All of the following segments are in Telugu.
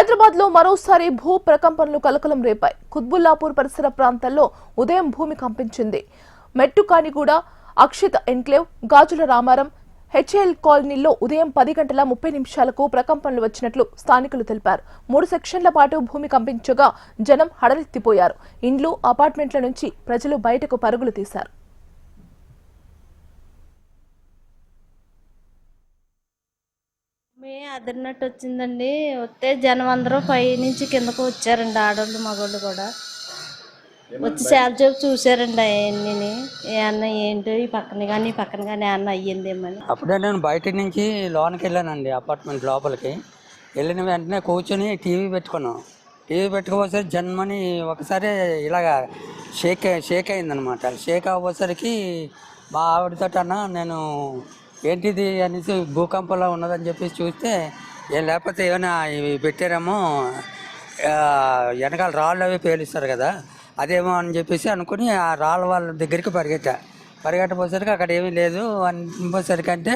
హైదరాబాద్ లో మరోసారి భూ ప్రకంపనలు కలకలం రేపాయి. కుత్బుల్లాపూర్ పరిసర ప్రాంతాల్లో ఉదయం భూమి కంపించింది. మెట్టుకానిగూడ, అక్షిత్ ఎన్క్లేవ్, గాజుల రామారం, హెచ్ఎల్ కాలనీలో ఉదయం 10 గంటల 30 నిమిషాలకు ప్రకంపనలు వచ్చినట్లు స్థానికులు తెలిపారు. 3 సెక్షన్ల పాటు భూమి కంపించగా జనం హడలెత్తిపోయారు. ఇండ్లు, అపార్ట్మెంట్ల నుంచి ప్రజలు బయటకు పరుగులు తీశారు. అదిరినట్టు వచ్చిందండి. వస్తే జనం అందరూ పై నుంచి కిందకు వచ్చారండి. ఆడవాళ్ళు మగవాళ్ళు కూడా వచ్చి సేల్చేపు చూసారండి. అవన్నీ ఏమన్నా ఏంటో ఈ పక్కన కానీ ఏమన్నా అయ్యిందేమని. అప్పుడే నేను బయట నుంచి లోనికి వెళ్ళానండి, అపార్ట్మెంట్ లోపలికి వెళ్ళిన వెంటనే కూర్చొని టీవీ పెట్టుకున్నాం. టీవీ పెట్టుకోపోసరికి జన్మని ఒకసారి ఇలాగా షేక్ అయిందనమాట. షేక్ అవ్వసరికి మా ఆవిడతో అన్న నేను ఏంటిది అనేసి భూకంపంలో ఉన్నదని చెప్పేసి చూస్తే లేకపోతే ఏమైనా ఇవి పెట్టారేమో, వెనకాల రాళ్ళు అవి పేలుస్తారు కదా, అదేమో అని చెప్పేసి అనుకుని ఆ రాళ్ళ వాళ్ళ దగ్గరికి పరిగెట్టపోసరికి అక్కడ ఏమీ లేదు అనిపోసరికి అంటే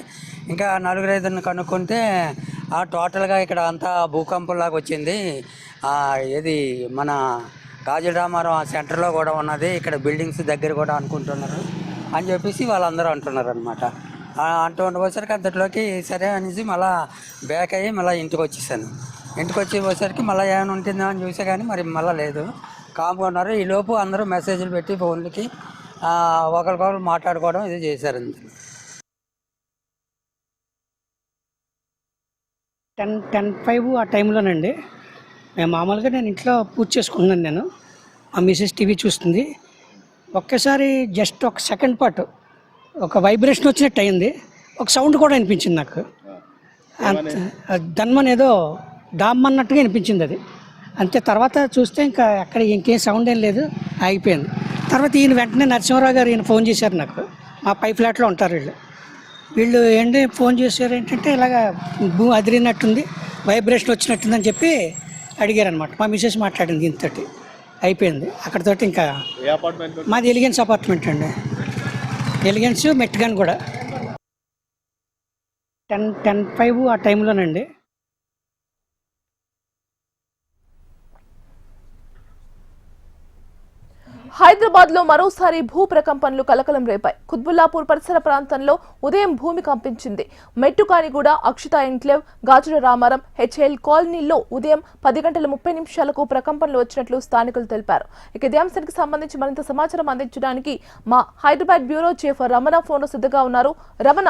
ఇంకా 4-5 కనుక్కుంటే టోటల్గా ఇక్కడ అంతా భూకంపంలాగా వచ్చింది. ఇది మన గాజుల రామారం సెంటర్లో కూడా ఉన్నది, ఇక్కడ బిల్డింగ్స్ దగ్గర కూడా అనుకుంటున్నారు అని చెప్పేసి వాళ్ళందరూ అంటున్నారు అనమాట. అంటూ ఉండబోసరికి అంతట్లోకి సరే అనేసి మళ్ళీ బ్యాక్ అయ్యి మళ్ళీ ఇంటికి వచ్చేసాను. ఇంటికి వచ్చేసరికి మళ్ళీ ఏమైనా ఉంటుందా అని చూసా కానీ మరి మళ్ళీ లేదు, కాముకున్నారు. ఈలోపు అందరూ మెసేజ్లు పెట్టి ఫోన్లకి ఒకరికొకరు మాట్లాడుకోవడం ఇది చేశారు. 10:05 ఆ టైంలోనండి. మేము మామూలుగా నేను ఇంట్లో పూజ చేసుకుంటున్నాను. మా మిసెస్ టీవీ చూస్తుంది. ఒక్కసారి జస్ట్ ఒక సెకండ్ పాటు ఒక వైబ్రేషన్ వచ్చినట్టు అయింది. ఒక సౌండ్ కూడా అనిపించింది నాకు. ధన్మన్ ఏదో డామ్మన్నట్టుగా అనిపించింది అది. అంతే. తర్వాత చూస్తే ఇంకా అక్కడ ఇంకేం సౌండ్ ఏం లేదు, ఆగిపోయింది. తర్వాత ఈయన వెంటనే నరసింహరావు గారు ఈయన ఫోన్ చేశారు నాకు. మా పై ఫ్లాట్లో ఉంటారు వీళ్ళు ఏంటి ఫోన్ చేశారు ఏంటంటే ఇలాగ భూమి అదిరినట్టుంది, వైబ్రేషన్ వచ్చినట్టుందని చెప్పి అడిగారు అనమాట. మా మిసెస్ మాట్లాడింది ఇంతటి అయిపోయింది అక్కడితోటి. ఇంకా మాది ఎలిగెన్స్ అపార్ట్మెంట్ అండి, ఎలిగెన్స్ మెట్గాన్ కూడా. 10:05 ఆ టైంలోనండి. హైదరాబాద్ లో మరోసారి భూ ప్రకంపనలు కలకలం రేపాయి. కుత్బుల్లాపూర్ పరిసర ప్రాంతంలో ఉదయం భూమి కంపించింది. మెట్టుకానిగూడ, అక్షిత ఎన్క్లేవ్, గాజుల రామారం, హెచ్ఎల్ కాలనీలో ఉదయం 10 గంటల 30 నిమిషాలకు ప్రకంపనలు వచ్చినట్లు స్థానికులు తెలిపారు. ఇక ఇదే అంశానికి సంబంధించి మరింత సమాచారం అందించడానికి మా Hyderabad bureau chief Ramana phone సిద్ధంగా ఉన్నారు. రమణ,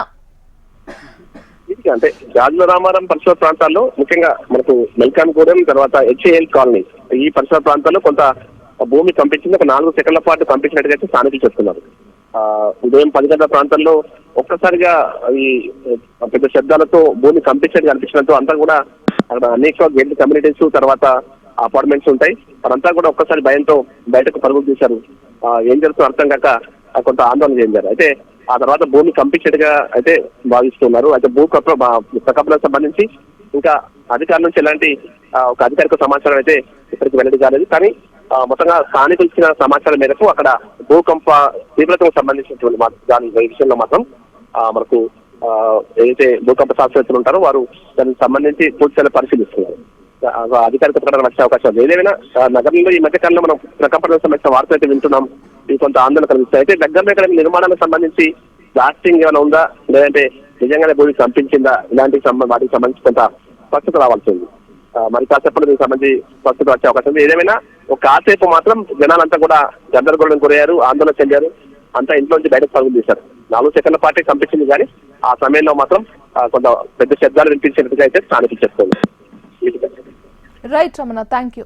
అంటే గాజుల రామారం పరిసర ప్రాంతాల్లో ముఖ్యంగా మనకు మెల్కాన్గూడెం తర్వాత హెచ్ఏఎల్ కాలనీ ఈ పరిసర ప్రాంతాల్లో కొంత భూమి కంపించింది. ఒక 4 సెకండ్ల పాటు కంపించినట్టుగా స్థానికులు చెప్తున్నారు. ఉదయం 10 గంటల ప్రాంతంలో ఒక్కసారిగా ఈ పెద్ద శబ్దాలతో భూమి కనిపించడంతో అంతా కూడా అక్కడ అనేక గేట్ కమ్యూనిటీస్ తర్వాత అపార్ట్మెంట్స్ ఉంటాయి. వారంతా కూడా ఒక్కసారి భయంతో బయటకు పరుగులు తీశారు. ఏం జరుగుతుందో అర్థం కాక కొంత ఆందోళన చెందారు. అయితే ఆ తర్వాత భూమి కంపించేట్టుగా అయితే భావిస్తున్నారు. అయితే ప్రకంపనకు సంబంధించి ఇంకా అధికారుల నుంచి ఎలాంటి ఒక అధికారిక సమాచారం అయితే ఇప్పటికి వెల్లడి కాలేదు. కానీ మొత్తంగా స్థానికులు ఇచ్చిన సమాచారం మేరకు అక్కడ భూకంప తీవ్రతకు సంబంధించినటువంటి దాని విషయంలో మాత్రం మనకు ఏదైతే భూకంప శాస్త్రవేత్తలు ఉంటారో వారు దానికి సంబంధించి పూర్తిగా పరిశీలిస్తున్నారు. అధికారిక ప్రకటన వచ్చే అవకాశం లేదు. ఏదైనా నగరంలో ఈ మధ్య కాలంలో మనం ప్రకంపనకు సంబంధించిన వార్తలు అయితే వింటున్నాం. ఇది కొంత ఆందోళన కలిగిస్తాయి. అయితే దగ్గరలో ఇక్కడ నిర్మాణానికి సంబంధించి బ్లాస్టింగ్ ఏమైనా ఉందా, లేదంటే నిజంగానే భూమి కంపించిందా, ఇలాంటి వాటికి సంబంధించి కొంత స్పష్టత రావాల్సి ఉంది. మరి కాసేపట్లో దీనికి సంబంధించి స్పష్టత వచ్చే అవకాశం ఉంది. ఏదేమైనా ఒక కాసేపు మాత్రం జనాలంతా కూడా గందరగోళం గురయ్యారు, ఆందోళన చెందారు. అంతా ఇంట్లో నుంచి బయటకు పరుగులు తీశారు. 4 సెకండ్ల పాటే కంపించింది, కానీ ఆ సమయంలో మాత్రం కొంత పెద్ద శబ్దాలు వినిపించినట్టుగా అయితే స్థానికులు చెప్తున్నారు. Right Ramana, thank you.